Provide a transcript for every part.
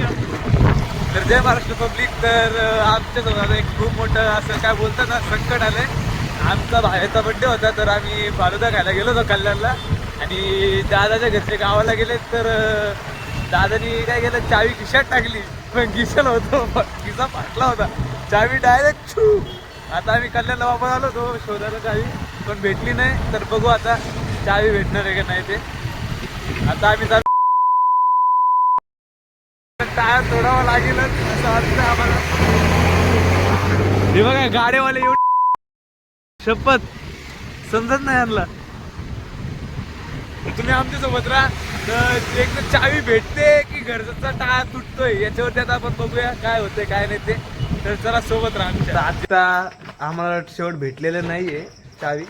तर जय महाराष्ट्र पब्लिक. तर आमच्यासोबत एक खूप मोठं असं काय बोलतात ना संकट आलंय. आमचा भायेचा बड्डे होता तर आम्ही फालुदा खायला गेलो होतो कल्याणला आणि दादाच्या घरचे गावाला गेले. तर दादानी काय केलं, चावी खिशात टाकली पण खिशाला होतो खिसा फाटला होता, चावी डायरेक्ट छू. आता आम्ही कल्याणला वापस आलो होतो शोधायला चावी, पण भेटली नाही. तर बघू आता चावी भेटणार आहे का नाही ते. आता आम्ही टायर तोडावं लागेल असं वाटतं आम्हाला. हे बघा गाड्यावाले एवढे शपथ समजत नाही यांना. तुम्ही आमच्या सोबत राहा तर एक तर चावी भेटते की घरचा टायर तुटतोय याच्यावरती आता आपण बघूया काय होतंय काय नाही ते. तर चला सोबत राहा आमच्या. आता आम्हाला शेवट भेटलेलं नाहीये चावी,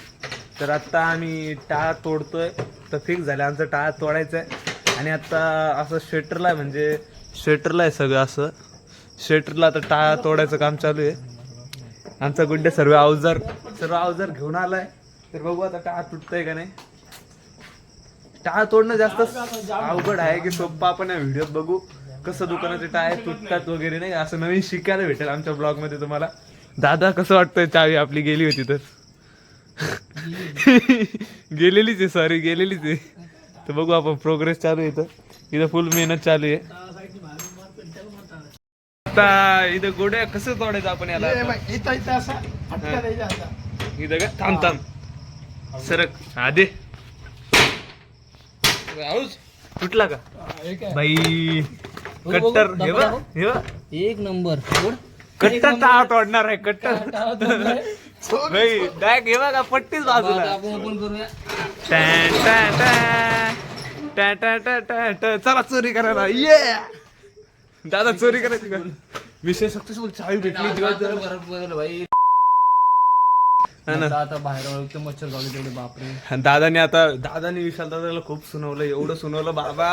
तर आता आम्ही टायर तोडतोय. तर फिक्स झालं आमचं टायर तोडायचं आहे. आणि आता असं स्वेटरला म्हणजे स्वेटरला आहे सगळं, असं स्वेटरला आता टाळा तोडायचं काम चालू आहे. आमचा गुड्डे सर्व अवजार घेऊन आलाय. तर बघू आता टाळा तुटतंय का नाही. टाळा तोडणं जास्त अवघड आहे की सोप्पा, आपण या व्हिडिओत बघू कसं दुकानाचे टाळे तुटतात वगैरे नाही. असं नवीन शिकायला भेटेल आमच्या ब्लॉग मध्ये तुम्हाला. दादा कसं वाटतंय चावी आपली गेली होती तर गेलेलीच आहे, सॉरी गेलेलीच आहे. तर बघू आपण प्रोग्रेस चालू आहे इथं फुल मेहनत चालू आहे. आता इथं गोड्या कसं तोडायचं आपण याला, इथं का थांब सरक आधे तुटला का बाई. कट्टर हे बघ एक नंबर कट्टर टाळा तोडणार आहे कट्टर बाई. डायरेक्ट हे बघा पट्टीच बाजूला. चला चोरी करायला ये. दादा चोरी करायची का विषय सक्सेसफुल, चावी भेटली भाई. आता बाहेर मच्छर झाले तेवढे बापरे. दादाने विशाल दादाला खूप सुनवलं, एवढं सुनवलं बाबा.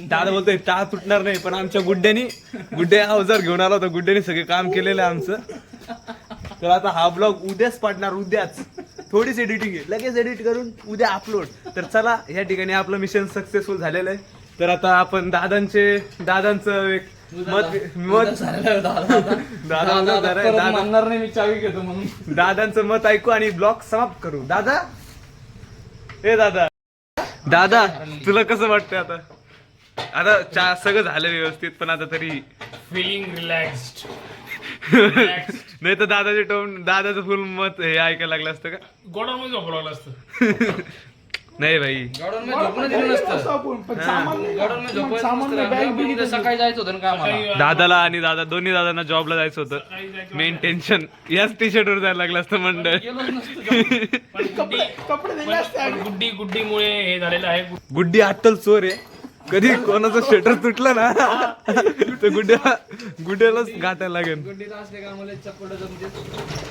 दादा बोलतोय टाळ तुटणार नाही, पण आमच्या गुड्डे अवजार घेऊन आला होता. गुड्ड्याने सगळे काम केलेलं आहे आमचं. तर आता हा ब्लॉग उद्याच पडणार, उद्याच. थोडीच एडिटिंग आहे, लगेच एडिट करून उद्या अपलोड. तर चला या ठिकाणी आपलं मिशन सक्सेसफुल झालेलं आहे. तर आता आपण दादांचं एक दादांचं मत ऐकू आणि ब्लॉग समाप्त करू. दादा तुला कसं वाटतंय आता सगळं झालं व्यवस्थित, पण आता तरी फिलिंग रिलॅक्स्ड. नाही तर दादाचं फुल मत हे ऐकायला लागलं असतं का, गोडाऊन मध्ये झोपू लागलं असतं. नाही भाई सकाळी जायचं होतं ना दादाला आणि दोन्ही दादांना जॉबला जायचं होतं. मेन टेन्शन याच टी शर्ट वर जायला लागलं असतं मंडळ. गुड्डीमुळे हे झालेलं आहे. गुड्डी अट्टल चोर आहे. कधी कोणाचं स्वेटर तुटलं ना तर गुड्ड्यालाच गाठायला लागेल.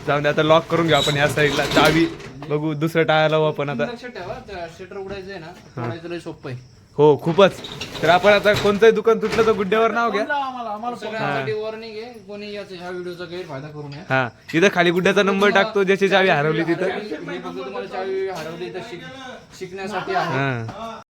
जाऊन आता लॉक करून घेऊ आपण या साईडला. चावी बघू दुसऱ्या टाळायला लावू आपण आता. शटर उघडायचं आहे ना, तोडायचं लय सोपं आहे. हो खूपच. तर आपण आता कोणतंही दुकान तुटलं तर गुड्ड्यावर नाव घ्या. वॉर्निंग आहे, कोणी ह्या व्हिडिओचा गैरफायदा करू नये. हा इथं खाली गुड्ड्याचा नंबर टाकतो, ज्याची चावी हरवली तिथं. तुम्हाला चावी हरवली तर शिकण्यासाठी आहे.